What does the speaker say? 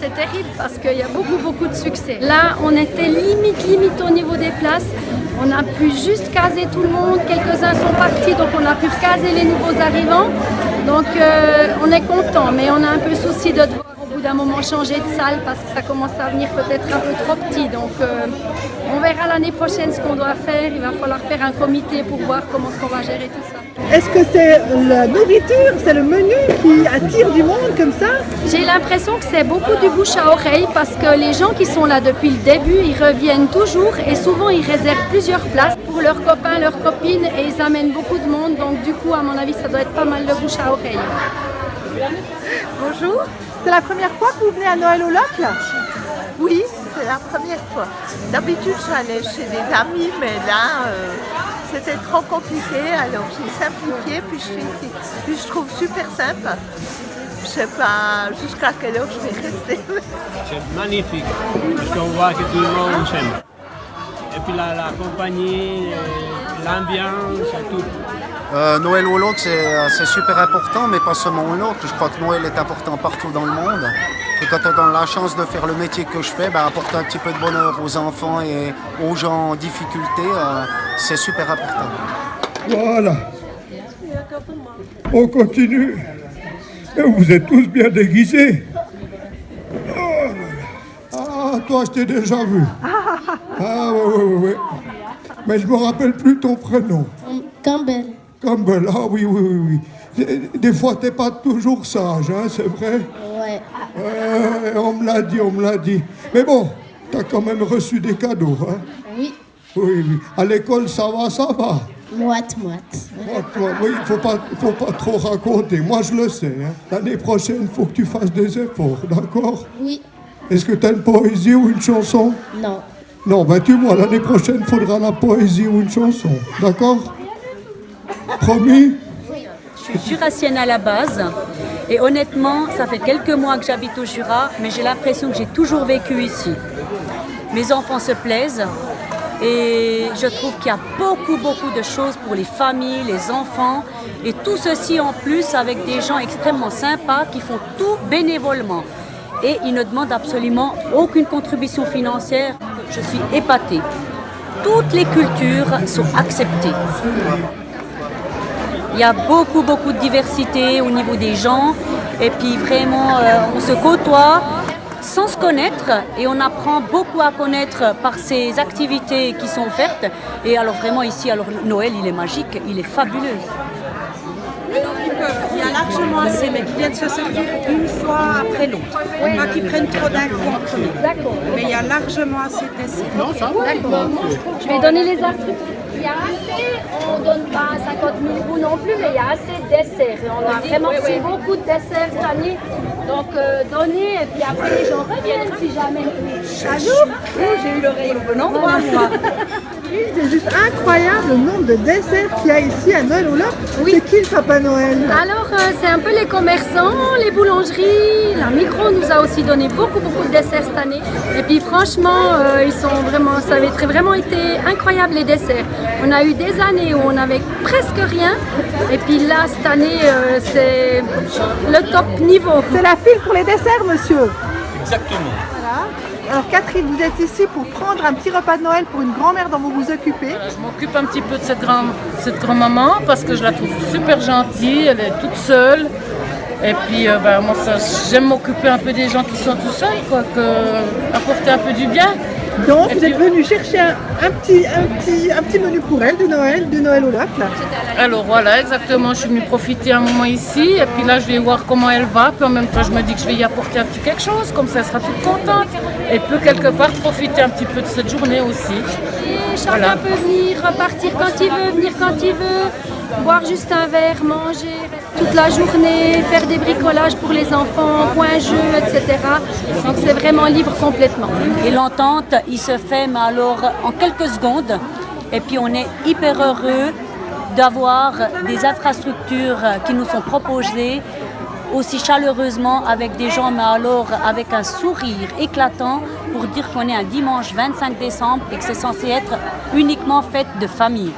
c'est terrible parce qu'il y a beaucoup de succès. Là, on était limite au niveau des places. On a pu juste caser tout le monde. Quelques-uns sont partis, donc on a pu caser les nouveaux arrivants. Donc on est content, mais on a un peu souci de devoir au bout d'un moment changer de salle parce que ça commence à venir peut-être un peu trop petit. Donc on verra l'année prochaine ce qu'on doit faire. Il va falloir faire un comité pour voir comment on va gérer tout ça. Est-ce que c'est la nourriture, c'est le menu qui attire du monde comme ça? J'ai l'impression que c'est beaucoup du bouche à oreille parce que les gens qui sont là depuis le début, ils reviennent toujours et souvent ils réservent plusieurs places pour leurs copains, leurs copines et ils amènent beaucoup de monde. Donc du coup, à mon avis, ça doit être pas mal de bouche à oreille. Bonjour, c'est la première fois que vous venez à Noël au Locle là? Oui, c'est la première fois. D'habitude, j'allais chez des amis, mais là, c'était trop compliqué. Alors, j'ai simplifié, puis je suis ici. Puis je trouve super sympa. Je sais pas jusqu'à quelle heure je vais rester. C'est magnifique, parce qu'on voit que tout le monde s'aime. Et puis la compagnie, l'ambiance, tout. Noël au Locle, c'est super important, mais pas seulement au Locle. Je crois que Noël est important partout dans le monde. Et quand on a la chance de faire le métier que je fais, apporter un petit peu de bonheur aux enfants et aux gens en difficulté, c'est super important. Voilà. On continue. Et vous êtes tous bien déguisés. Oh là là. Ah, toi, je t'ai déjà vu. Ah, oui. Mais je me rappelle plus ton prénom. Campbell. Campbell, ah oui. Des fois, t'es pas toujours sage, hein, c'est vrai? Ouais. On me l'a dit. Mais bon, t'as quand même reçu des cadeaux, hein? Oui. Oui. À l'école, ça va? Moite. Oui, faut pas trop raconter. Moi, je le sais, hein. L'année prochaine, faut que tu fasses des efforts, d'accord? Oui. Est-ce que t'as une poésie ou une chanson? Non. Non, tu vois, l'année prochaine, faudra la poésie ou une chanson, d'accord? Promis? Je suis jurassienne à la base et honnêtement, ça fait quelques mois que j'habite au Jura, mais j'ai l'impression que j'ai toujours vécu ici. Mes enfants se plaisent et je trouve qu'il y a beaucoup de choses pour les familles, les enfants et tout ceci en plus avec des gens extrêmement sympas qui font tout bénévolement. Et ils ne demandent absolument aucune contribution financière. Je suis épatée. Toutes les cultures sont acceptées. Il y a beaucoup de diversité au niveau des gens et puis vraiment on se côtoie sans se connaître et on apprend beaucoup à connaître par ces activités qui sont offertes. Et alors vraiment ici, Noël il est magique, il est fabuleux. Il y a largement assez, mais qui viennent se servir une fois après l'autre. Pas qu'ils prennent trop d'un coup en premier. D'accord. Mais il y a largement assez de desserts. D'accord. Je vais donner les articles. Il y a assez, on ne donne pas 50 000 goûts non plus, mais il y a assez de desserts. Et on a vraiment reçu beaucoup de desserts cette année. Donc donnez, et puis après les gens reviennent si jamais. Bonjour, j'ai eu l'oreille au bon endroit, moi. C'est juste incroyable le nombre de desserts qu'il y a ici à Noël au Locle. Oui. C'est qui le Papa Noël? Alors c'est un peu les commerçants, les boulangeries, la Micro nous a aussi donné beaucoup de desserts cette année. Et puis franchement, ils sont vraiment, ça avait vraiment été incroyable les desserts. On a eu des années où on n'avait presque rien. Et puis là, cette année, c'est le top niveau. C'est la file pour les desserts, monsieur. Exactement. Voilà. Alors Catherine, vous êtes ici pour prendre un petit repas de Noël pour une grand-mère dont vous vous occupez. Je m'occupe un petit peu de cette grand-maman parce que je la trouve super gentille, elle est toute seule. Et puis moi j'aime m'occuper un peu des gens qui sont tout seuls, apporter un peu du bien. Donc vous êtes venu chercher un petit menu pour elle de Noël au Locle. Alors voilà, exactement, je suis venue profiter un moment ici et puis là je vais voir comment elle va, puis en même temps je me dis que je vais y apporter un petit quelque chose, comme ça elle sera toute contente et peut quelque part profiter un petit peu de cette journée aussi. Et chacun peut venir, repartir quand il veut, venir quand il veut, boire juste un verre, manger toute la journée, faire des bricolages pour les enfants, point jeu, etc. Donc c'est vraiment libre complètement. Et l'entente, il se fait mais alors en quelques secondes et puis on est hyper heureux d'avoir des infrastructures qui nous sont proposées aussi chaleureusement avec des gens, mais alors avec un sourire éclatant pour dire qu'on est un dimanche 25 décembre et que c'est censé être uniquement fête de famille.